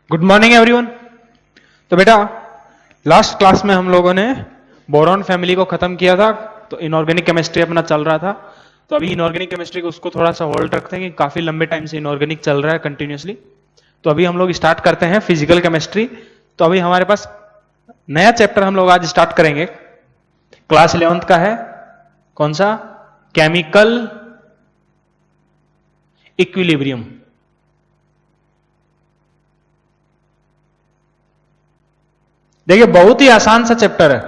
Good morning everyone. तो बेटा last class में हम लोगों ने बोरॉन फैमिली को खत्म किया था, तो इनऑर्गेनिक केमिस्ट्री अपना चल रहा था। तो अभी इनऑर्गेनिक केमिस्ट्री को उसको थोड़ा सा होल्ड रखते हैं कि काफी लंबे टाइम से इनऑर्गेनिक चल रहा है कंटिन्यूसली। तो अभी हम लोग स्टार्ट करते हैं फिजिकल केमिस्ट्री। तो अभी हमारे पास नया चैप्टर हम लोग आज स्टार्ट करेंगे, क्लास 11th का है। कौन सा? Chemical equilibrium. देखिए बहुत ही आसान सा चैप्टर है।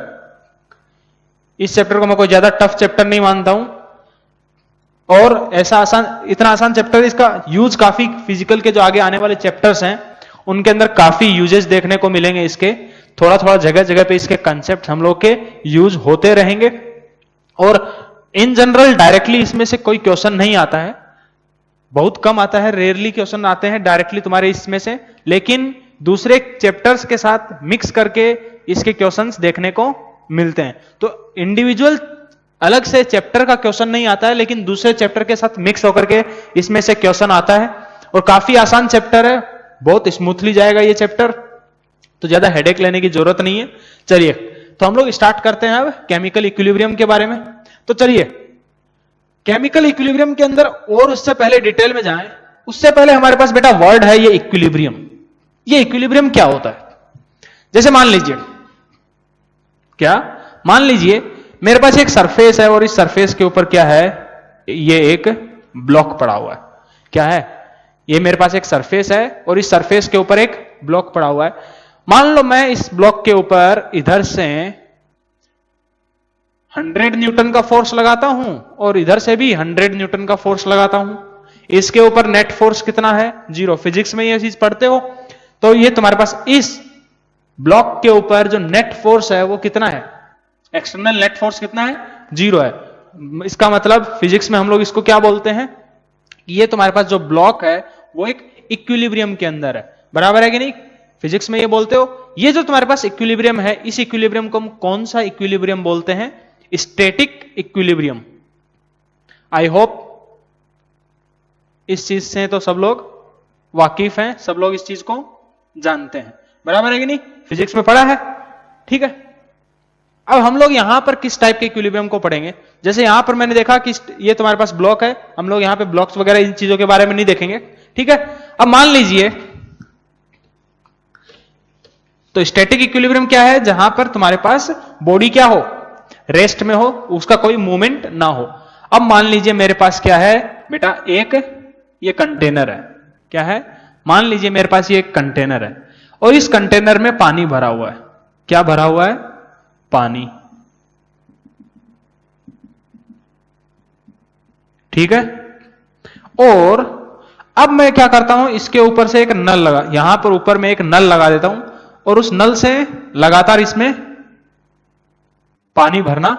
इस चैप्टर को मैं कोई ज्यादा टफ चैप्टर नहीं मानता हूं, और ऐसा आसान, इतना आसान चैप्टर, इसका यूज काफी फिजिकल के जो आगे आने वाले चैप्टर्स हैं उनके अंदर काफी यूजेस देखने को मिलेंगे। इसके थोड़ा थोड़ा जगह जगह पे इसके कंसेप्ट हम लोग के यूज होते रहेंगे, और इन जनरल डायरेक्टली इसमें से कोई क्वेश्चन नहीं आता है, बहुत कम आता है, रेयरली क्वेश्चन आते हैं डायरेक्टली तुम्हारे इसमें से, लेकिन दूसरे चैप्टर्स के साथ मिक्स करके इसके क्वेश्चंस देखने को मिलते हैं। तो इंडिविजुअल अलग से चैप्टर का क्वेश्चन नहीं आता है, लेकिन दूसरे चैप्टर के साथ मिक्स होकर के इसमें से क्वेश्चन आता है, और काफी आसान चैप्टर है, बहुत स्मूथली जाएगा ये चैप्टर, तो ज्यादा हेडेक लेने की जरूरत नहीं है। चलिए तो हम लोग स्टार्ट करते हैं अब केमिकल इक्विलिब्रियम के बारे में। तो चलिए केमिकल इक्विलिब्रियम के अंदर, और उससे पहले डिटेल में जाएं, उससे पहले हमारे पास बेटा वर्ड है ये इक्विलिब्रियम। ये इक्विलिब्रियम क्या होता है? जैसे मान लीजिए, क्या मान लीजिए मेरे पास एक सरफेस है, और इस सरफेस के ऊपर क्या है, ये एक ब्लॉक पड़ा हुआ है। क्या है? ये मेरे पास एक सरफेस है, और इस सरफेस के ऊपर एक ब्लॉक पड़ा हुआ है। मान लो मैं इस ब्लॉक के ऊपर इधर से 100 न्यूटन का फोर्स लगाता हूं, और इधर से भी 100 न्यूटन का फोर्स लगाता हूं। इसके ऊपर नेट फोर्स कितना है? 0। फिजिक्स में ये चीज पढ़ते हो। तो ये तुम्हारे पास इस ब्लॉक के ऊपर जो नेट फोर्स है वो कितना है? एक्सटर्नल नेट फोर्स कितना है? 0 है। इसका मतलब फिजिक्स में हम लोग इसको क्या बोलते हैं? ये तुम्हारे पास जो ब्लॉक है वो एक इक्विलिब्रियम के अंदर है, बराबर है कि नहीं? फिजिक्स में ये बोलते हो। ये जो तुम्हारे पास इक्विलिब्रियम है, इस इक्विलिब्रियम को हम कौन सा इक्विलिब्रियम बोलते हैं? Static equilibrium. आई होप इस चीज से तो सब लोग वाकिफ हैं, सब लोग इस चीज को जानते हैं, बराबर है कि नहीं? फिजिक्स में पढ़ा है, ठीक है। अब हम लोग यहां पर किस टाइप के इक्विलिब्रियम को पढ़ेंगे? जैसे यहां पर मैंने देखा कि ये तुम्हारे पास ब्लॉक है, हम लोग यहां पे ब्लॉक्स वगैरह इन चीजों के बारे में नहीं देखेंगे, ठीक है। अब मान लीजिए, तो स्टैटिक इक्विलिब्रियम क्या है? जहां पर तुम्हारे पास बॉडी क्या हो? रेस्ट में हो, उसका कोई मूवमेंट ना हो। अब मान लीजिए मेरे पास क्या है बेटा, एक ये कंटेनर है। क्या है? मान लीजिए मेरे पास ये एक कंटेनर है, और इस कंटेनर में पानी भरा हुआ है। क्या भरा हुआ है? पानी, ठीक है। और अब मैं क्या करता हूं, इसके ऊपर से एक नल लगा, यहां पर ऊपर में एक नल लगा देता हूं, और उस नल से लगातार इसमें पानी भरना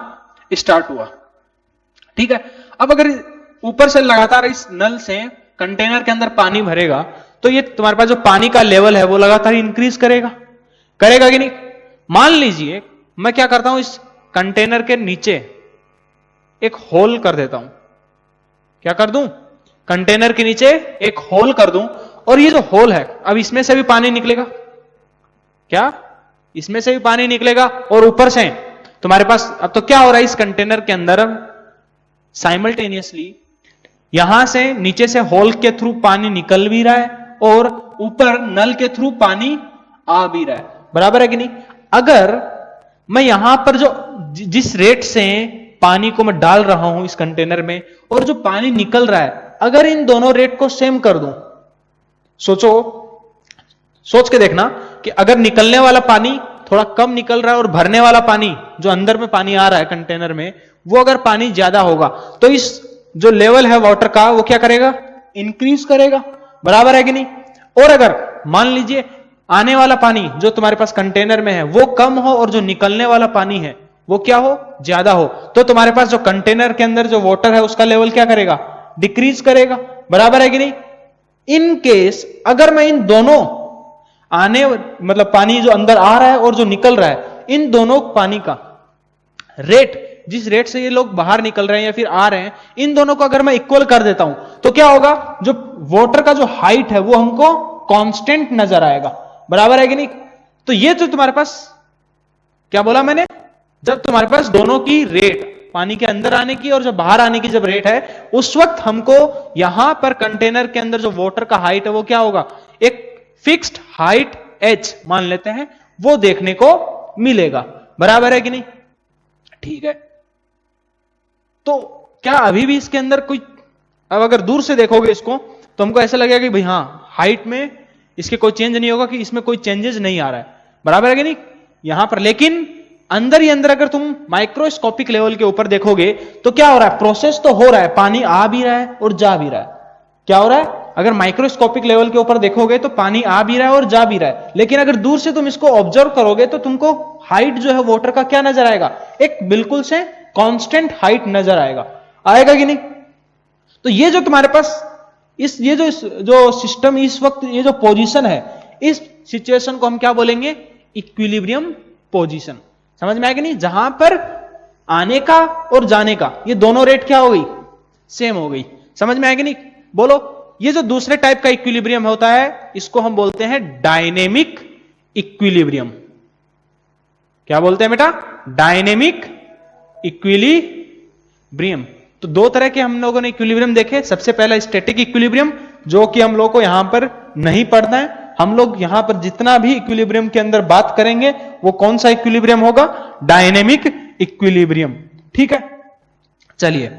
स्टार्ट हुआ, ठीक है। अब अगर ऊपर से लगातार इस नल से कंटेनर के अंदर पानी भरेगा, तो ये तुम्हारे पास जो पानी का लेवल है वो लगातार इंक्रीज करेगा, करेगा कि नहीं? मान लीजिए मैं क्या करता हूं, इस कंटेनर के नीचे एक होल कर देता हूं। क्या कर दूं? कंटेनर के नीचे एक होल कर दूं, और ये जो होल है, अब इसमें से भी पानी निकलेगा। क्या? इसमें से भी पानी निकलेगा, और ऊपर से तुम्हारे पास अब तो क्या हो रहा है, इस कंटेनर के अंदर साइमल्टेनियसली यहां से नीचे से होल के थ्रू पानी निकल भी रहा है, और ऊपर नल के थ्रू पानी आ भी रहा है, बराबर है कि नहीं? अगर मैं यहां पर जो जिस रेट से पानी को मैं डाल रहा हूं इस कंटेनर में, और जो पानी निकल रहा है, अगर इन दोनों रेट को सेम कर दूं, सोचो, सोच के देखना कि अगर निकलने वाला पानी थोड़ा कम निकल रहा है, और भरने वाला पानी जो अंदर में पानी आ रहा है कंटेनर में, वो अगर पानी ज्यादा होगा, तो इस जो लेवल है वाटर का वो क्या करेगा? इंक्रीज करेगा, बराबर है कि नहीं? और अगर मान लीजिए आने वाला पानी जो तुम्हारे पास कंटेनर में है वो कम हो, और जो निकलने वाला पानी है वो क्या हो? ज्यादा हो, तो तुम्हारे पास जो कंटेनर के अंदर जो वाटर है उसका लेवल क्या करेगा? डिक्रीज करेगा, बराबर है कि नहीं? इन केस अगर मैं इन दोनों आने, मतलब पानी जो अंदर आ रहा है और जो निकल रहा है, इन दोनों पानी का रेट, जिस रेट से ये लोग बाहर निकल रहे हैं या फिर आ रहे हैं, इन दोनों को अगर मैं इक्वल कर देता हूं, तो क्या होगा, जो वाटर का जो हाइट है वो हमको कांस्टेंट नजर आएगा, बराबर है कि नहीं। तो ये जो तुम्हारे पास, क्या बोला मैंने, जब तुम्हारे पास दोनों की रेट, पानी के अंदर आने की और जो बाहर आने की जब रेट है, उस वक्त हमको यहां पर कंटेनर के अंदर जो वाटर का हाइट है वो क्या होगा, एक फिक्स्ड हाइट h मान लेते हैं, वो देखने को मिलेगा, बराबर है कि नहीं। ठीक है, तो क्या अभी भी इसके अंदर कोई, अब अगर दूर से देखोगे इसको तो हमको ऐसा लगेगा कि भाई हाँ, हाइट में इसके कोई चेंज नहीं होगा, कि इसमें कोई चेंजेस नहीं आ रहा है, बराबर है कि नहीं यहां पर। लेकिन अंदर ही अंदर अगर तुम माइक्रोस्कोपिक लेवल के ऊपर देखोगे तो क्या हो रहा है, प्रोसेस तो हो रहा है, पानी आ भी रहा है और जा भी रहा है। क्या हो रहा है, अगर माइक्रोस्कोपिक लेवल के ऊपर देखोगे तो पानी आ भी रहा है और जा भी रहा है, लेकिन अगर दूर से तुम इसको ऑब्जर्व करोगे तो तुमको हाइट जो है वाटर का क्या नजर आएगा, एक बिल्कुल से कांस्टेंट हाइट नजर आएगा, आएगा कि नहीं। तो ये जो तुम्हारे पास ये जो सिस्टम इस वक्त, ये जो पोजीशन है, इस सिचुएशन को हम क्या बोलेंगे, इक्विलिब्रियम पोजीशन। समझ में आएगा नहीं, जहां पर आने का और जाने का ये दोनों रेट क्या हो गई, सेम हो गई। समझ में आएगा नहीं, बोलो। ये जो दूसरे टाइप का इक्विलिब्रियम होता है इसको हम बोलते हैं डायनेमिक इक्विलिब्रियम। क्या बोलते हैं बेटा, डायनेमिक इक्विलिब्रियम। तो दो तरह के हम लोगों ने इक्विलिब्रियम देखे। सबसे पहला स्टैटिक इक्विलिब्रियम, जो कि हम लोग को यहां पर नहीं पढ़ना है। हम लोग यहां पर जितना भी इक्विलिब्रियम के अंदर बात करेंगे वो कौन सा इक्विलिब्रियम होगा, डायनेमिक इक्विलिब्रियम। ठीक है, चलिए,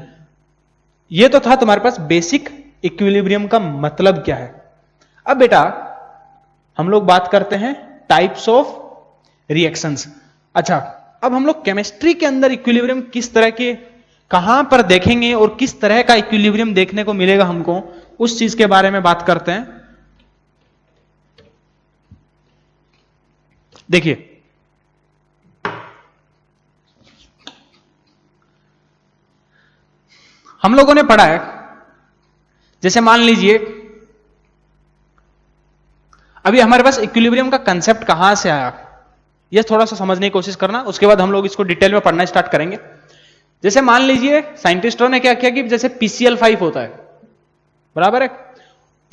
ये तो था तुम्हारे पास बेसिक इक्विलिब्रियम का मतलब क्या है। अब बेटा हम लोग बात करते हैं टाइप्स ऑफ रिएक्शंस। अच्छा, अब हम लोग केमिस्ट्री के अंदर इक्विलिब्रियम किस तरह के, कहां पर देखेंगे और किस तरह का इक्विलिब्रियम देखने को मिलेगा हमको, उस चीज के बारे में बात करते हैं। देखिए, हम लोगों ने पढ़ा है, जैसे मान लीजिए अभी हमारे पास इक्विलिब्रियम का कंसेप्ट कहां से आया, यह थोड़ा सा समझने की कोशिश करना, उसके बाद हम लोग इसको डिटेल में पढ़ना स्टार्ट करेंगे। जैसे मान लीजिए साइंटिस्टों ने क्या किया कि जैसे PCl5 होता है, बराबर है,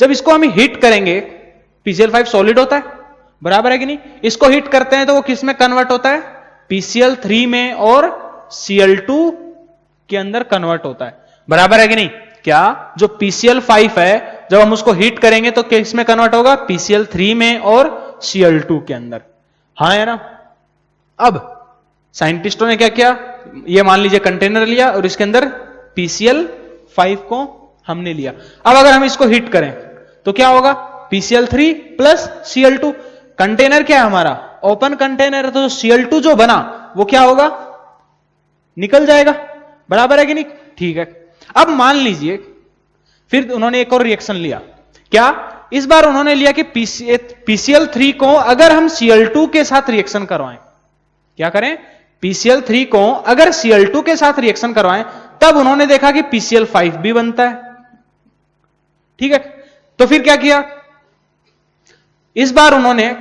जब इसको हम हीट करेंगे, PCl5 सॉलिड होता है, बराबर है कि नहीं। इसको हीट करते हैं तो वो किस में कन्वर्ट होता है, PCl3 में और Cl2 के अंदर कन्वर्ट होता है, बराबर है कि नहीं। क्या, जो PCl5 है जब हम उसको हीट करेंगे तो किस में कन्वर्ट होगा, PCl3 में और Cl2 के अंदर, हाँ है ना। अब साइंटिस्टों ने क्या किया, ये मान लीजिए कंटेनर लिया और इसके अंदर PCl5 को हमने लिया। अब अगर हम इसको हीट करें तो क्या होगा, PCl3 प्लस Cl2। कंटेनर क्या है हमारा, ओपन कंटेनर है, तो Cl2 जो बना वो क्या होगा, निकल जाएगा, बराबर है कि नहीं। ठीक है, अब मान लीजिए फिर उन्होंने एक और रिएक्शन लिया। क्या, इस बार उन्होंने लिया कि PCl3 को अगर हम Cl2 के साथ रिएक्शन करवाएं, क्या करें, PCl3 को अगर Cl2 के साथ रिएक्शन करवाएं, तब उन्होंने देखा कि PCl5 भी बनता है। ठीक है, तो फिर क्या किया, इस बार उन्होंने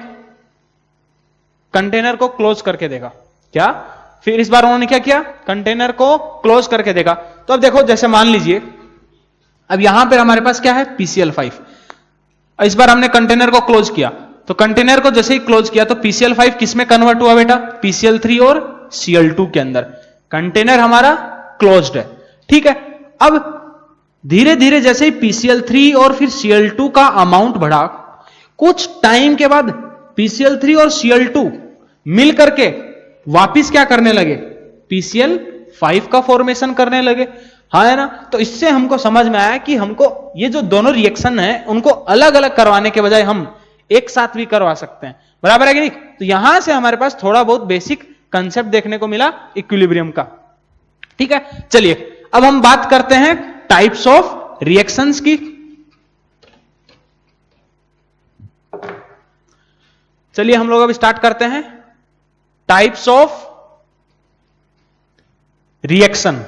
कंटेनर को क्लोज करके देखा। क्या, फिर इस बार उन्होंने क्या किया, कंटेनर को क्लोज करके देखा। तो अब देखो, जैसे मान लीजिए अब यहां पर हमारे पास क्या है, PCl5। इस बार हमने कंटेनर को क्लोज किया, तो कंटेनर को जैसे ही क्लोज किया तो PCl5 किस में कन्वर्ट हुआ बेटा, PCl3 और Cl2 के अंदर। कंटेनर हमारा क्लोज्ड है। ठीक है, अब धीरे धीरे जैसे ही PCl3 और फिर Cl2 का अमाउंट बढ़ा, कुछ टाइम के बाद PCl3 और Cl2 मिल करके वापिस क्या करने लगे, PCl5 का फॉर्मेशन करने लगे, हाँ है ना। तो इससे हमको समझ में आया कि हमको ये जो दोनों रिएक्शन है उनको अलग अलग करवाने के बजाय हम एक साथ भी करवा सकते हैं, बराबर है कि नहीं। तो यहां से हमारे पास थोड़ा बहुत बेसिक कंसेप्ट देखने को मिला इक्विलिब्रियम का। ठीक है, चलिए अब हम बात करते हैं टाइप्स ऑफ रिएक्शंस की। चलिए हम लोग अब स्टार्ट करते हैं टाइप्स ऑफ रिएक्शन।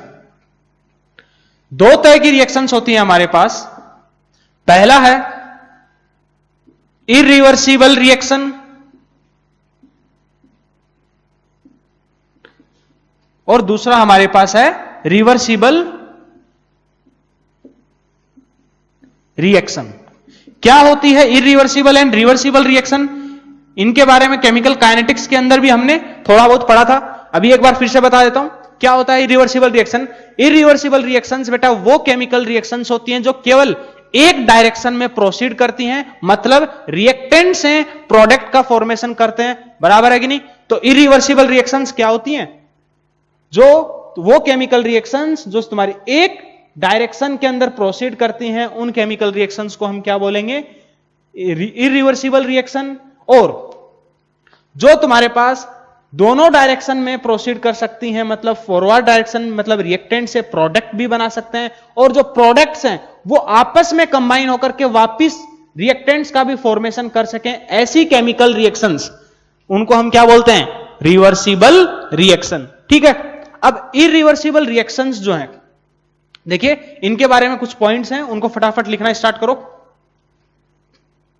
दो तरह की रिएक्शंस होती हैं हमारे पास। पहला है इरिवर्सिबल रिएक्शन और दूसरा हमारे पास है रिवर्सिबल रिएक्शन। क्या होती है इरिवर्सिबल एंड रिवर्सिबल रिएक्शन? इनके बारे में केमिकल काइनेटिक्स के अंदर भी हमने थोड़ा बहुत पढ़ा था, अभी एक बार फिर से बता देता हूं क्या होता है इरिवर्सिबल रिएक्शन। इरिवर्सिबल रिएक्शंस बेटा वो केमिकल रिएक्शंस होती हैं जो केवल एक डायरेक्शन में प्रोसीड करती हैं, मतलब रिएक्टेंट से प्रोडक्ट का फॉर्मेशन करते हैं, बराबर है कि नहीं? तो इरिवर्सिबल रिएक्शंस क्या होती हैं? जो वो केमिकल रिएक्शंस जो तुम्हारी एक डायरेक्शन के अंदर प्रोसीड करती हैं, उन केमिकल रिएक्शंस को हम क्या बोलेंगे? Irreversible reaction. और जो तुम्हारे पास दोनों डायरेक्शन में प्रोसीड कर सकती हैं, मतलब फॉरवर्ड डायरेक्शन, मतलब रिएक्टेंट से प्रोडक्ट भी बना सकते हैं, और जो प्रोडक्ट्स हैं वो आपस में कंबाइन होकर के वापिस रिएक्टेंट्स का भी फॉर्मेशन कर सकें, ऐसी केमिकल रिएक्शंस उनको हम क्या बोलते हैं? Reversible reaction. ठीक है, अब इरिवर्सिबल रिएक्शंस जो हैं, देखिए इनके बारे में कुछ पॉइंट्स हैं, उनको फटाफट लिखना स्टार्ट करो।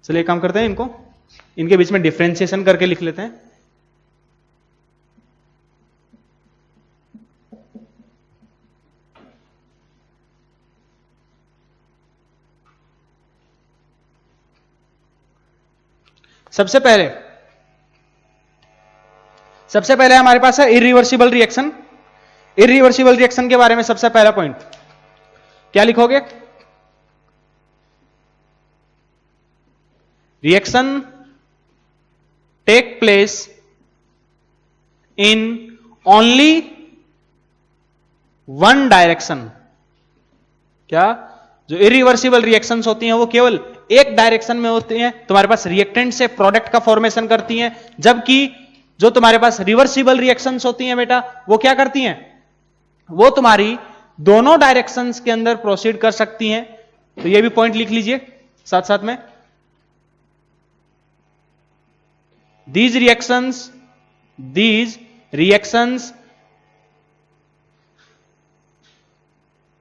चलिए काम करते हैं, इनके बीच में डिफरेंशिएशन करके लिख लेते हैं। सबसे पहले हमारे पास है इरिवर्सिबल रिएक्शन। इरिवर्सिबल रिएक्शन के बारे में सबसे पहला पॉइंट क्या लिखोगे? Reaction take place in only one direction. क्या? जो इरिवर्सिबल रिएक्शंस होती हैं वो केवल एक डायरेक्शन में होती हैं, तुम्हारे पास रिएक्टेंट से प्रोडक्ट का फॉर्मेशन करती हैं, जबकि जो तुम्हारे पास रिवर्सिबल रिएक्शंस होती हैं बेटा वो क्या करती हैं? वो तुम्हारी दोनों डायरेक्शंस के अंदर प्रोसीड कर सकती हैं। तो ये भी पॉइंट लिख लीजिए साथ साथ में। These reactions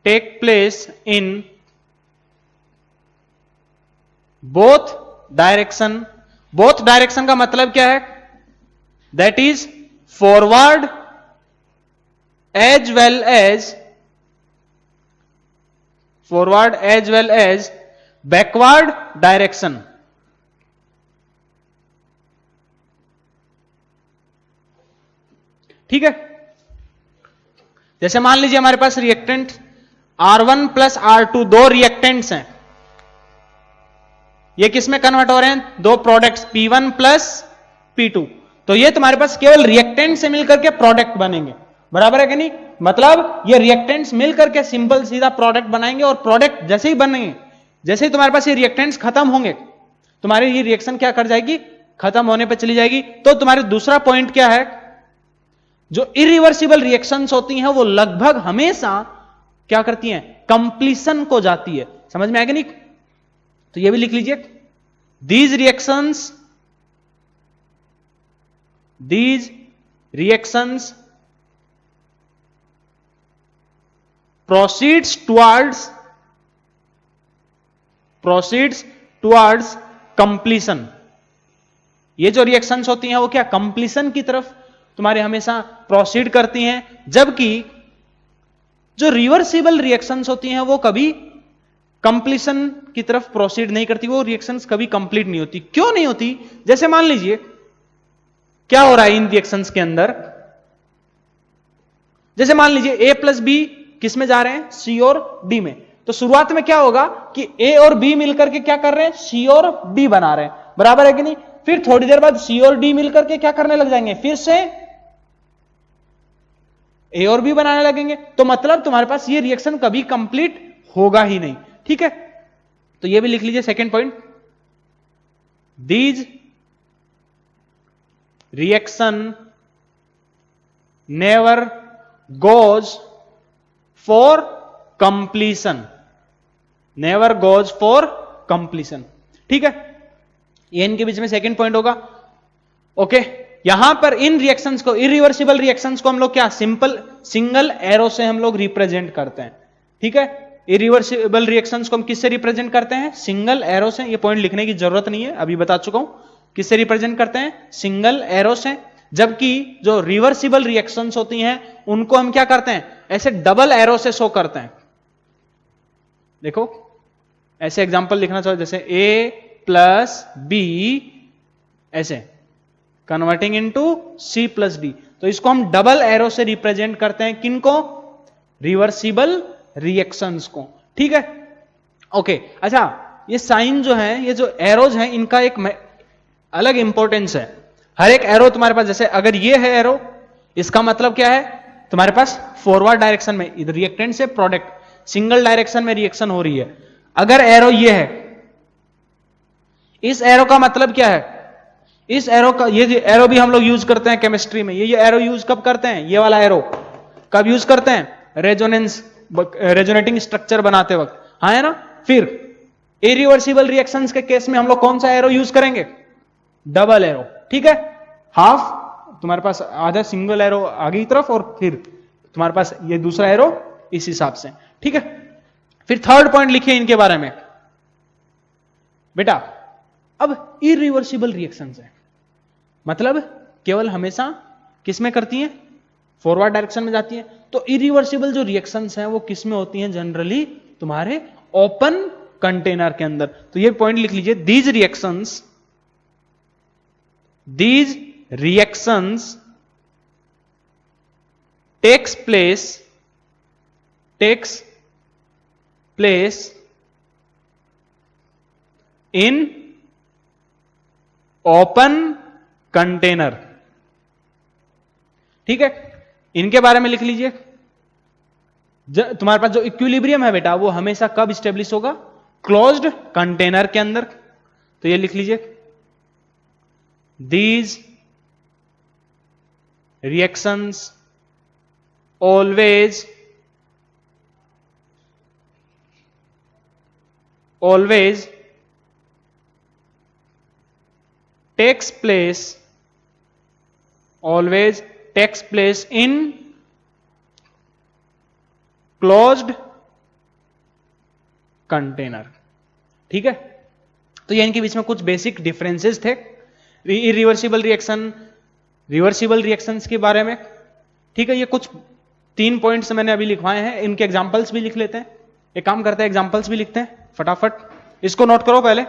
take place in both direction। both direction का मतलब क्या है? That is forward as well as backward direction। ठीक है, जैसे मान लीजिए हमारे पास रिएक्टेंट R1 प्लस R2 दो रिएक्टेंट्स हैं, ये किसमें कन्वर्ट हो रहे हैं? दो प्रोडक्ट्स P1 प्लस P2। तो ये तुम्हारे पास केवल रिएक्टेंट से मिलकर के प्रोडक्ट बनेंगे, बराबर है कि नहीं? मतलब ये रिएक्टेंट्स मिलकर के सिंपल सीधा प्रोडक्ट बनाएंगे, और प्रोडक्ट जैसे ही बनेंगे, जैसे ही तुम्हारे पास ये रिएक्टेंट्स खत्म होंगे, तुम्हारी ये रिएक्शन क्या कर जाएगी? खत्म होने पर चली जाएगी। तो तुम्हारे दूसरा पॉइंट क्या है? जो इरिवर्सिबल रिएक्शंस होती हैं वो लगभग हमेशा क्या करती हैं? कंप्लीशन को जाती है। समझ में आएगा नहीं? तो ये भी लिख लीजिए, these reactions proceeds towards completion। ये जो रिएक्शंस होती हैं वो क्या? कंप्लीशन की तरफ तुम्हारे हमेशा प्रोसीड करती हैं, जबकि जो रिवर्सिबल रिएक्शंस होती हैं वो कभी कंप्लीशन की तरफ प्रोसीड नहीं करती, वो रिएक्शंस कभी कंप्लीट नहीं होती। क्यों नहीं होती? जैसे मान लीजिए क्या हो रहा है इन रिएक्शंस के अंदर, जैसे मान लीजिए A प्लस बी किस में जा रहे हैं? C और D में। तो शुरुआत में क्या होगा कि A और B मिलकर के क्या कर रहे हैं? C और D बना रहे हैं, बराबर है कि नहीं? फिर थोड़ी देर बाद C और D मिलकर के क्या करने लग जाएंगे? फिर से A और B बनाने लगेंगे। तो मतलब तुम्हारे पास ये रिएक्शन कभी कंप्लीट होगा ही नहीं। ठीक है, तो ये भी लिख लीजिए second point, these reaction never goes for completion. Never goes for completion. ठीक है, ये इनके बीच में सेकंड पॉइंट होगा। ओके, यहां पर इन रिएक्शंस को, इरिवर्सिबल रिएक्शंस को हम लोग क्या? सिंपल सिंगल एरो से हम लोग रिप्रेजेंट करते हैं। ठीक है, इरिवर्सिबल रिएक्शंस को हम किससे रिप्रेजेंट करते हैं? सिंगल एरो से। ये पॉइंट लिखने की जरूरत नहीं है, अभी बता चुका हूं किससे रिप्रेजेंट करते हैं? सिंगल एरो से। जबकि जो रिवर्सिबल रिएक्शंस होती हैं उनको हम क्या करते हैं? ऐसे डबल एरो से शो करते हैं। देखो ऐसे एग्जांपल लिखना चाहो जैसे A प्लस बी, ऐसे converting into C plus D. तो इसको हम डबल एरो से रिप्रेजेंट करते हैं, किनको? रिवर्सिबल रिएक्शंस को। ठीक है, ओके। अच्छा, ये साइन जो है, ये जो एरोज हैं, इनका एक अलग इंपॉर्टेंस है। हर एक एरो तुम्हारे पास, जैसे अगर ये है एरो, इसका मतलब क्या है? तुम्हारे पास फॉरवर्ड डायरेक्शन में इधर रिएक्टेंट से प्रोडक्ट सिंगल डायरेक्शन में रिएक्शन हो रही है। अगर एरो ये है, इस एरो का मतलब क्या है? इस एरो का, ये एरो भी हम लोग यूज करते हैं केमिस्ट्री में। ये एरो यूज कब करते हैं? ये वाला एरो कब यूज करते हैं? रेजोनेटिंग स्ट्रक्चर बनाते वक्त, हाँ है ना। फिर इरिवर्सिबल रिएक्शंस के केस में हम लोग कौन सा एरो यूज करेंगे? Double arrow. ठीक है, हाफ तुम्हारे पास आधा सिंगल एरो आगे की तरफ, और फिर तुम्हारे पास ये दूसरा एरो इस हिसाब से। ठीक है, फिर थर्ड पॉइंट लिखिए इनके बारे में बेटा। अब इरिवर्सिबल रिएक्शंस है, मतलब केवल हमेशा किस में करती हैं? फॉरवर्ड डायरेक्शन में जाती है। तो इरिवर्सिबल जो रिएक्शंस हैं वो किस में होती हैं? जनरली तुम्हारे ओपन कंटेनर के अंदर। तो ये पॉइंट लिख लीजिए, these reactions takes place in open container. ठीक है, इनके बारे में लिख लीजिए। तुम्हारे पास जो इक्विलिब्रियम है बेटा, वो हमेशा कब स्टेब्लिश होगा? क्लोज्ड कंटेनर के अंदर। तो ये लिख लीजिए, these reactions always takes place in closed container। ठीक है, तो ये इनके बीच में कुछ बेसिक डिफरेंसेस थे इरिवर्सिबल रिएक्शन, रिवर्सिबल रिएक्शंस के बारे में। ठीक है, ये कुछ 3 पॉइंट्स मैंने अभी लिखवाए हैं, इनके एग्जांपल्स भी लिख लेते हैं। एक काम करते हैं, एग्जांपल्स भी लिखते हैं फटाफट। इसको नोट करो पहले।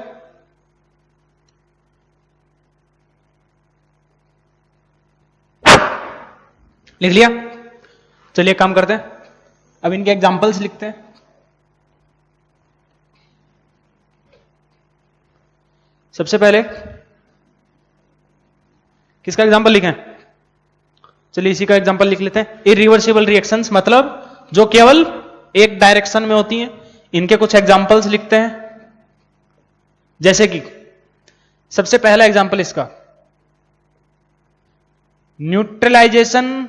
लिख लिया? चलिए काम करते हैं, अब इनके एग्जांपल्स लिखते हैं। सबसे पहले किसका एग्जांपल लिखें? चलिए इसी का एग्जांपल लिख लेते हैं। इरिवर्सिबल रिएक्शंस मतलब जो केवल एक डायरेक्शन में होती हैं। इनके कुछ एग्जांपल्स लिखते हैं, जैसे कि सबसे पहला एग्जांपल इसका, न्यूट्रलाइजेशन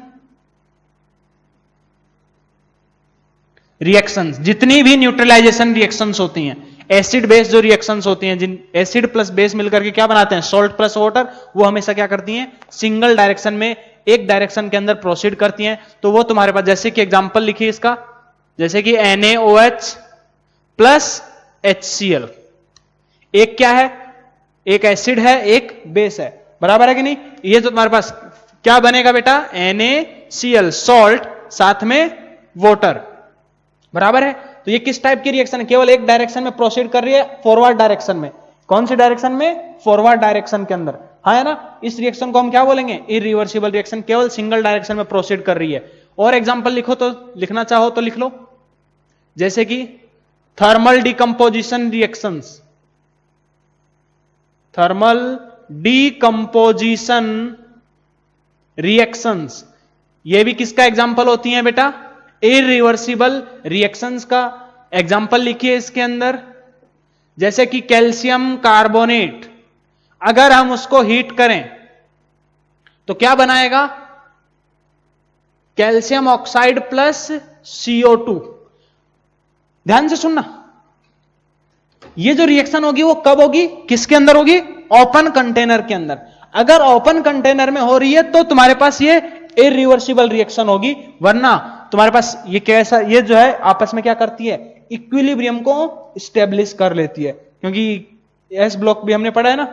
रिएक्शंस। जितनी भी न्यूट्रलाइजेशन रिएक्शंस होती हैं, एसिड बेस जो रिएक्शंस होती हैं, जिन एसिड प्लस बेस मिलकर के क्या बनाते हैं? Salt plus water. वो हमेशा क्या करती हैं? सिंगल डायरेक्शन में, एक डायरेक्शन के अंदर प्रोसीड करती हैं। तो वो तुम्हारे पास, जैसे कि एग्जांपल लिखिए इसका, जैसे कि NaOH प्लस HCl। एक क्या है? एक एसिड है, एक बेस है, बराबर है कि नहीं? ये तो तुम्हारे पास क्या बनेगा बेटा? NaCl, सॉल्ट साथ में वाटर, बराबर है। तो ये किस टाइप की रिएक्शन है? केवल एक डायरेक्शन में प्रोसीड कर रही है, फॉरवर्ड डायरेक्शन में। कौन सी डायरेक्शन में? फॉरवर्ड डायरेक्शन के अंदर, हाँ है ना। इस रिएक्शन को हम क्या बोलेंगे? इरिवर्सिबल रिएक्शन, केवल सिंगल डायरेक्शन में प्रोसीड कर रही है। और एग्जांपल लिखो तो, लिखना चाहो तो लिख लो, जैसे कि thermal decomposition reactions. Thermal decomposition reactions, ये भी किसका एग्जांपल होती है बेटा? इरिवर्सिबल रिएक्शंस का एग्जांपल लिखिए इसके अंदर, जैसे कि कैल्शियम कार्बोनेट, अगर हम उसको हीट करें तो क्या बनाएगा? Calcium oxide plus CO2। ध्यान से सुनना, ये जो रिएक्शन होगी वो कब होगी? किसके अंदर होगी? ओपन कंटेनर के अंदर। अगर ओपन कंटेनर में हो रही है तो तुम्हारे पास ये इरिवर्सिबल रिएक्शन होगी, वरना तुम्हारे पास ये कैसा, ये जो है आपस में क्या करती है? इक्विलिब्रियम को स्टेब्लिश कर लेती है। क्योंकि एस ब्लॉक भी हमने पढ़ा है ना,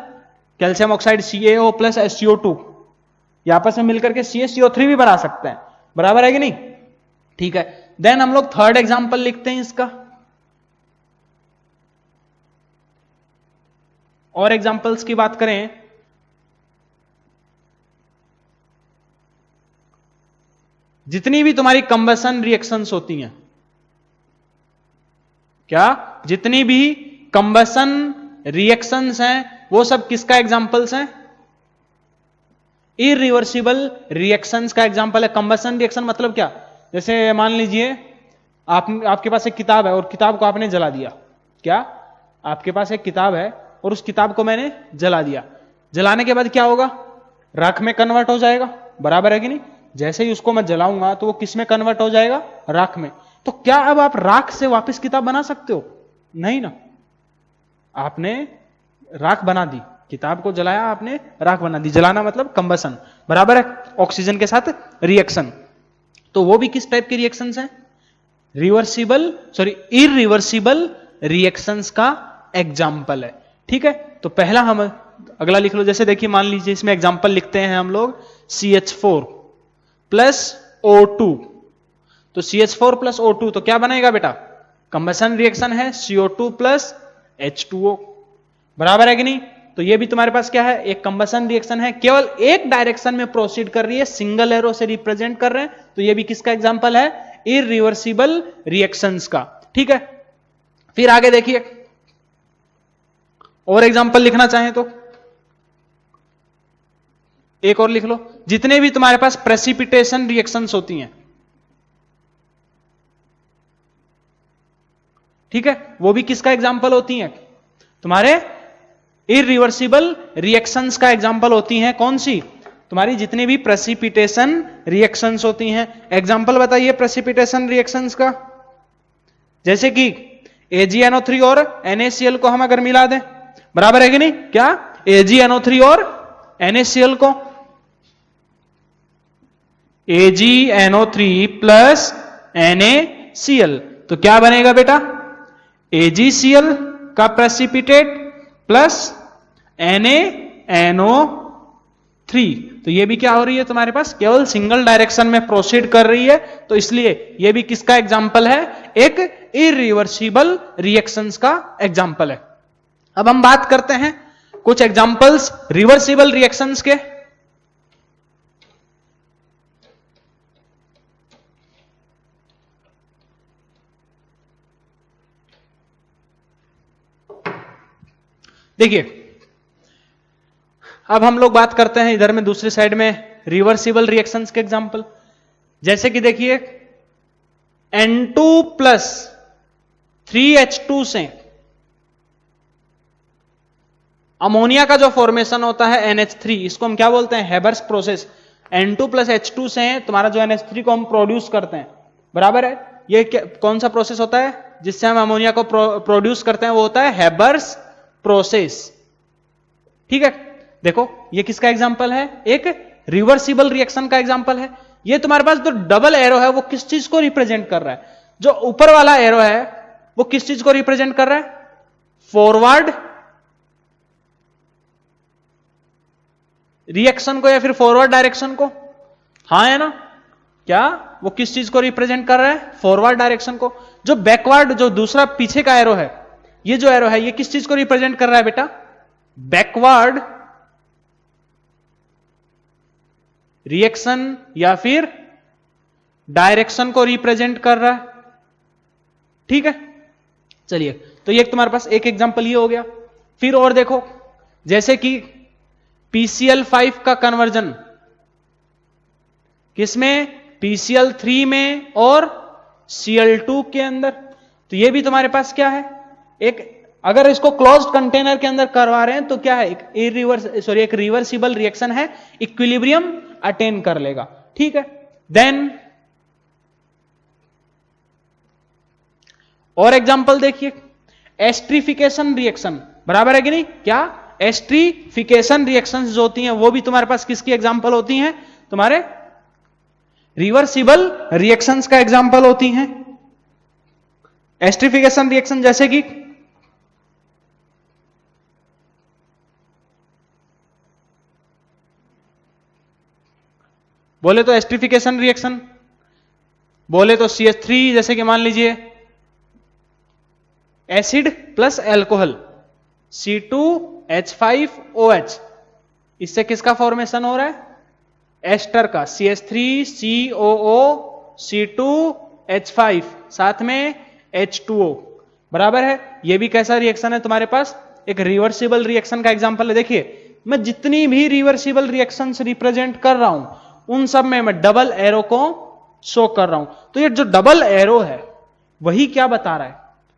calcium oxide CaO plus SCO2, ये आपस में मिलकर के CaCO3 भी बना सकते हैं, बराबर है कि नहीं? ठीक है, देन हम लोग थर्ड एग्जांपल लिखते हैं इसका। और एग्जांपल्स की बात करें, जितनी भी तुम्हारी कंबसन रिएक्शंस होती हैं, क्या जितनी भी कंबसन रिएक्शंस हैं वो सब किसका एग्जांपल्स हैं? इरिवर्सिबल रिएक्शंस का एग्जांपल है। कंबसन रिएक्शन मतलब क्या? जैसे मान लीजिए आपके पास एक किताब है और किताब को आपने जला दिया। क्या? आपके पास एक किताब है और उस किताब को मैंने जला दिया। जलाने के बाद क्या होगा? राख में कन्वर्ट हो जाएगा, बराबर है कि नहीं? जैसे ही उसको मैं जलाऊंगा तो वो किस में कन्वर्ट हो जाएगा? राख में। तो क्या अब आप राख से वापस किताब बना सकते हो? नहीं ना। आपने राख बना दी, किताब को जलाया, आपने राख बना दी। जलाना मतलब कंबसन, बराबर है, ऑक्सीजन के साथ रिएक्शन। तो वो भी किस टाइप के रिएक्शंस हैं? इरिवर्सिबल रिएक्शंस का एग्जाम्पल है। ठीक है, तो पहला हम अगला लिख लो। जैसे देखिए, मान लीजिए इसमें एग्जाम्पल लिखते हैं हम लोग CH4 प्लस O2। तो CH4 प्लस O2 तो क्या बनेगा बेटा? कंबसन रिएक्शन है, CO2 प्लस H2O, बराबर है कि नहीं? तो ये भी तुम्हारे पास क्या है? एक कंबसन रिएक्शन है, केवल एक डायरेक्शन में प्रोसीड कर रही है, सिंगल एरो से रिप्रेजेंट कर रहे हैं। तो ये भी किसका एग्जांपल है? इरिवर्सिबल रिएक्शंस का। ठीक है, फिर आगे देखिए, और एग्जांपल लिखना चाहें तो एक और लिख लो। जितने भी तुम्हारे पास प्रेसिपिटेशन रिएक्शंस होती हैं, ठीक है, वो भी किसका एग्जांपल होती हैं? तुम्हारे इरिवर्सिबल रिएक्शंस का एग्जांपल होती हैं। कौन सी? तुम्हारी जितनी भी प्रेसिपिटेशन रिएक्शंस होती हैं। एग्जांपल बताइए प्रेसिपिटेशन रिएक्शंस का। जैसे कि AgNO3 और NaCl को हम अगर मिला दें, बराबर है कि नहीं? क्या? AgNO3 और NaCl को, AgNO3 प्लस NaCl, तो क्या बनेगा बेटा? AgCl का प्रेसिपिटेट प्लस NaNO3। तो ये भी क्या हो रही है तुम्हारे पास? केवल सिंगल डायरेक्शन में प्रोसीड कर रही है। तो इसलिए ये भी किसका एग्जाम्पल है? एक इरिवर्सिबल रिएक्शंस का एग्जाम्पल है। अब हम बात करते हैं कुछ एग्जाम्पल्स रिवर्सिबल रिएक्शंस के। देखिए, अब हम लोग बात करते हैं इधर में दूसरी साइड में रिवर्सिबल रिएक्शंस के एग्जांपल। जैसे कि देखिए, N2 प्लस 3H2 से अमोनिया का जो फॉर्मेशन होता है NH3, इसको हम क्या बोलते हैं? Haber's process. N2 plus H2 से तुम्हारा जो NH3 को हम प्रोड्यूस करते हैं, बराबर है। ये कौन सा प्रोसेस होता है जिससे हम अमोनिया को प्रोड्यूस करते हैं? वो होता है हेबर्स प्रोसेस। ठीक है, देखो ये किसका एग्जांपल है? एक रिवर्सिबल रिएक्शन का एग्जांपल है। ये तुम्हारे पास जो डबल एरो है वो किस चीज को रिप्रेजेंट कर रहा है? जो ऊपर वाला एरो है वो किस चीज को रिप्रेजेंट कर रहा है? फॉरवर्ड रिएक्शन को या फिर फॉरवर्ड डायरेक्शन को? हाँ है ना? क्या वो किस चीज को रिप्रेजेंट कर रहा है? फॉरवर्ड डायरेक्शन को। जो बैकवर्ड, जो दूसरा पीछे का एरो है, ये जो एरो है ये किस चीज को रिप्रेजेंट कर रहा है बेटा? बैकवर्ड रिएक्शन या फिर डायरेक्शन को रिप्रेजेंट कर रहा है। ठीक है, चलिए, तो ये तुम्हारे पास एक एग्जांपल ये हो गया। फिर और देखो, जैसे कि PCl5 का कन्वर्जन किसमें? PCl3 में और Cl2 के अंदर। तो ये भी तुम्हारे पास क्या है? एक, अगर इसको क्लोज्ड कंटेनर के अंदर करवा रहे हैं तो क्या है? एक रिवर्सिबल रिएक्शन है, इक्विलिब्रियम अटेन कर लेगा। ठीक है, देन और एग्जांपल देखिए, एस्ट्रिफिकेशन रिएक्शन, बराबर है कि नहीं? क्या? एस्ट्रिफिकेशन रिएक्शंस जो होती हैं वो भी तुम्हारे पास किसकी एग्जांपल होती हैं? तुम्हारे रिवर्सिबल रिएक्शंस का एग्जांपल होती हैं। एस्ट्रिफिकेशन रिएक्शन जैसे कि बोले तो एस्ट्रिफिकेशन रिएक्शन, बोले तो CH3, जैसे कि मान लीजिए एसिड प्लस एल्कोहल, C2H5OH, इससे किसका फॉर्मेशन हो रहा है? एस्टर का, CH3COO C2H5 साथ में H2O, बराबर है। ये भी कैसा रिएक्शन है तुम्हारे पास? एक रिवर्सिबल रिएक्शन का एग्जांपल है। देखिए मैं जितनी भी रिवर्सिबल रिएक्शंस रिप्रेजेंट कर रहा हूं उन सब में मैं डबल एरो को शो कर रहा हूं। तो ये जो डबल एरो है वही क्या बता रहा है?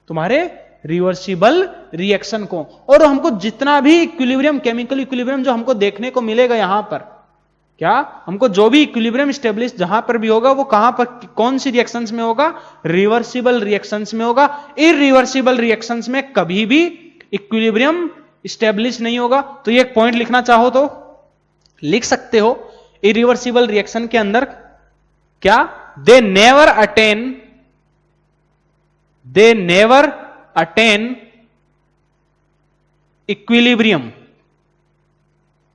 तुम्हारे रिवर्सिबल रिएक्शन को। और हमको जितना भी इक्विलिब्रियम, केमिकल इक्विलिब्रियम जो हमको देखने को मिलेगा यहां पर, क्या हमको जो भी इक्विलिब्रियम स्टेब्लिश जहां पर भी होगा वो कहां पर, कौन सी रिएक्शंस में होगा? रिवर्सिबल रिएक्शंस में होगा। इररिवर्सिबल रिएक्शंस में कभी भी इक्विलिब्रियम स्टेब्लिश नहीं होगा। तो ये एक पॉइंट लिखना चाहो तो लिख सकते हो, इररिवर्सिबल रिएक्शन के अंदर क्या? They never attain equilibrium,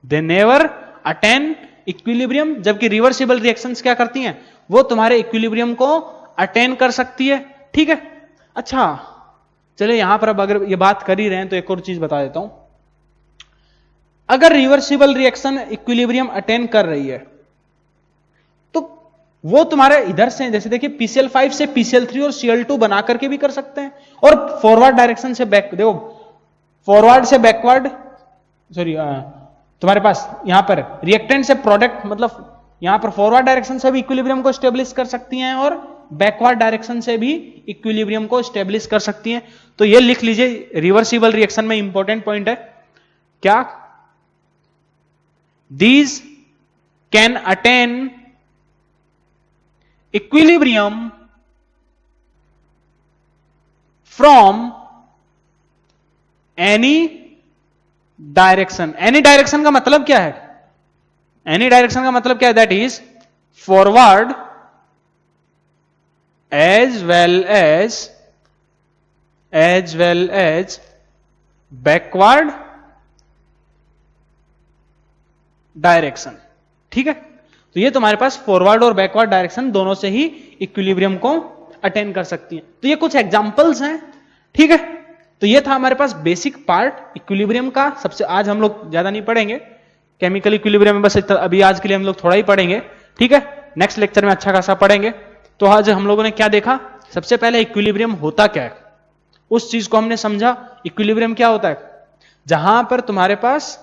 they never attain equilibrium. जबकि रिवर्सिबल रिएक्शंस क्या करती हैं? वो तुम्हारे इक्विलिब्रियम को अटेन कर सकती है। ठीक है, अच्छा चलिए यहां पर अब अगर ये बात कर ही रहे हैं तो एक और चीज बता देता हूं। अगर रिवर्सिबल रिएक्शन इक्विलिब्रियम अटेन कर रही है तो वो तुम्हारे इधर से, जैसे देखिए PCl5 से PCl3 और Cl2 बना करके भी कर सकते हैं, और फॉरवर्ड डायरेक्शन से बैक, देखो फॉरवर्ड से बैकवर्ड, सॉरी तुम्हारे पास यहां पर रिएक्टेंट से प्रोडक्ट, मतलब यहां पर फॉरवर्ड डायरेक्शन से भी इक्विलिब्रियम को स्टेब्लिश कर सकती हैं और बैकवर्ड डायरेक्शन से भी इक्विलिब्रियम को स्टेब्लिश कर सकती हैं। तो ये लिख लीजिए, रिवर्सिबल रिएक्शन में इंपॉर्टेंट पॉइंट है क्या? These can attain equilibrium from any direction. Any direction का मतलब क्या है? एनी डायरेक्शन का मतलब क्या है? That is forward as well as backward direction. ठीक है, तो ये तुम्हारे पास फॉरवर्ड और बैकवर्ड डायरेक्शन दोनों से ही इक्विलिब्रियम को अटेन कर सकती है। तो ये कुछ एग्जांपल्स हैं। ठीक है, तो ये था हमारे पास बेसिक पार्ट इक्विलिब्रियम का। सबसे आज हम लोग ज्यादा नहीं पढ़ेंगे केमिकल इक्विलिब्रियम में, बस अभी आज के लिए हम लोग थोड़ा ही पढ़ेंगे। ठीक है, नेक्स्ट लेक्चर में अच्छा खासा पढ़ेंगे। तो आज हम लोगों ने क्या देखा? सबसे पहले इक्विलिब्रियम होता क्या है उस चीज को हमने समझा। इक्विलिब्रियम क्या होता है? जहां पर तुम्हारे पास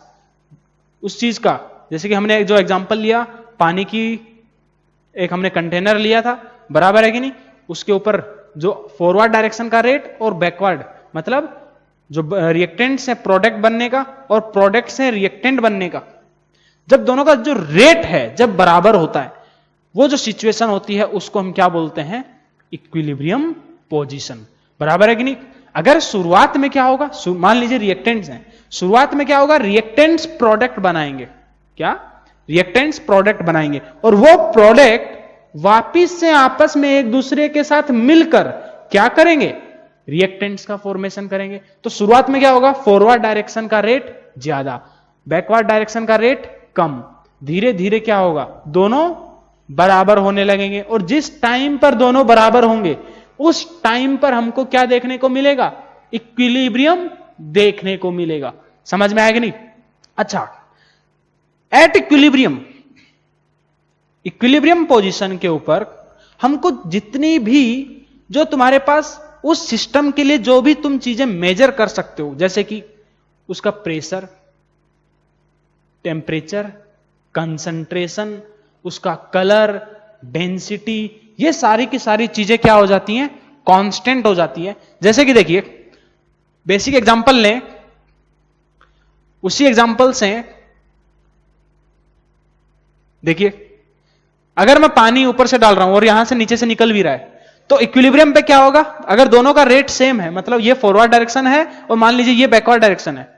उस चीज का, जैसे कि हमने जो एग्जांपल लिया पानी की, एक हमने कंटेनर लिया था, बराबर है कि नहीं? उसके ऊपर जो फॉरवर्ड डायरेक्शन का रेट और बैकवर्ड, मतलब जो रिएक्टेंट से प्रोडक्ट बनने का और प्रोडक्ट से रिएक्टेंट बनने का, जब दोनों का जो रेट है जब बराबर होता है, वो जो सिचुएशन होती है उसको हम क्या बोलते हैं? Equilibrium position. बराबर है कि नहीं? अगर शुरुआत में क्या होगा, मान लीजिए रिएक्टेंट्स हैं, शुरुआत में क्या होगा? रिएक्टेंट्स प्रोडक्ट बनाएंगे। क्या? रिएक्टेंट्स प्रोडक्ट बनाएंगे, और वो प्रोडक्ट वापिस से आपस में एक दूसरे के साथ मिलकर क्या करेंगे? रिएक्टेंट्स का फॉर्मेशन करेंगे। तो शुरुआत में क्या होगा? फॉरवर्ड डायरेक्शन का रेट ज्यादा, बैकवर्ड डायरेक्शन का रेट कम। धीरे धीरे क्या होगा? दोनों बराबर होने लगेंगे, और जिस टाइम पर दोनों बराबर होंगे उस टाइम पर हमको क्या देखने को मिलेगा? इक्विलिब्रियम देखने को मिलेगा। समझ में आया कि नहीं? अच्छा, एट इक्विलिब्रियम पोजीशन के ऊपर हमको जितनी भी जो तुम्हारे पास उस सिस्टम के लिए जो भी तुम चीजें मेजर कर सकते हो, जैसे कि उसका प्रेशर, टेम्परेचर, कंसंट्रेशन, उसका कलर, डेंसिटी, ये सारी की सारी चीजें क्या हो जाती हैं? कांस्टेंट हो जाती है। जैसे कि देखिए बेसिक एग्जांपल लें, उसी एग्जांपल से देखिए, अगर मैं पानी ऊपर से डाल रहा हूं और यहां से नीचे से निकल भी रहा है, तो इक्विलिब्रियम पे क्या होगा? अगर दोनों का रेट सेम है, मतलब ये फॉरवर्ड डायरेक्शन है और मान लीजिए ये बैकवर्ड डायरेक्शन है,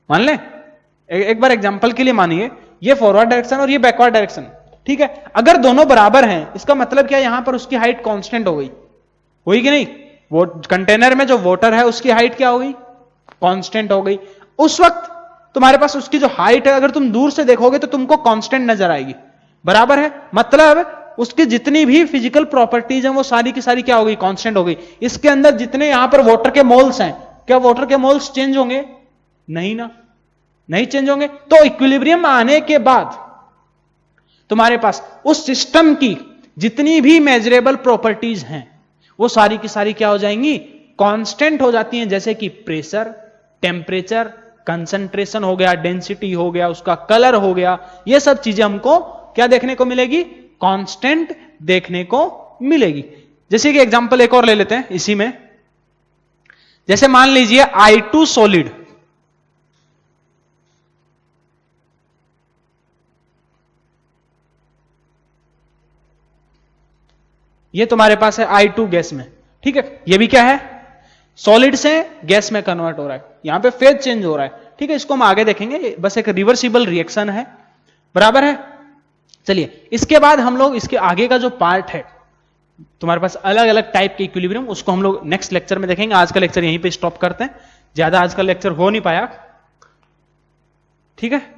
मान लें एक बार एग्जांपल के लिए मानिए ये फॉरवर्ड डायरेक्शन और ये बैकवर्ड डायरेक्शन, ठीक है। अगर दोनों बराबर हैं, इसका मतलब क्या? यहां पर उसकी हाइट कांस्टेंट हो गई, हुई कि नहीं? वो कंटेनर में जो वाटर है उसकी हाइट क्या हो गई? कांस्टेंट हो गई। उस वक्त तुम्हारे पास उसकी जो हाइट है, अगर तुम दूर से देखोगे तो तुमको कांस्टेंट नजर आएगी, बराबर है। मतलब उसकी जितनी भी फिजिकल प्रॉपर्टीज हैं वो सारी की सारी क्या हो गई? कांस्टेंट हो गई। इसके अंदर जितने यहां पर वाटर के मोल्स हैं, क्या वाटर के मोल्स चेंज होंगे? नहीं ना, नहीं चेंज होंगे। तो इक्विलिब्रियम आने के बाद तुम्हारे पास उस सिस्टम की जितनी भी मेजरेबल प्रॉपर्टीज हैं वो सारी की सारी क्या हो जाएंगी, कांस्टेंट हो जाती हैं। जैसे कि प्रेशर, टेम्परेचर, कंसंट्रेशन हो गया, डेंसिटी हो गया, उसका कलर हो गया, ये सब चीजें हमको क्या देखने को मिलेगी, कांस्टेंट देखने को मिलेगी। जैसे कि एग्जांपल एक और ले लेते हैं इसी में, जैसे मान लीजिए I2 सॉलिड, ये तुम्हारे पास है I2 गैस में, ठीक है, ये भी क्या है, सॉलिड से गैस में कन्वर्ट हो रहा है, यहां पे फेज चेंज हो रहा है, ठीक है, इसको हम आगे देखेंगे, बस एक रिवर्सिबल रिएक्शन है, बराबर है। चलिए इसके बाद हम लोग इसके आगे का जो पार्ट है, तुम्हारे पास अलग अलग टाइप के इक्विलिब्रियम, उसको हम लोग नेक्स्ट लेक्चर में देखेंगे। आज का लेक्चर यहीं पे स्टॉप करते हैं, ज्यादा आज का लेक्चर हो नहीं पाया, ठीक है।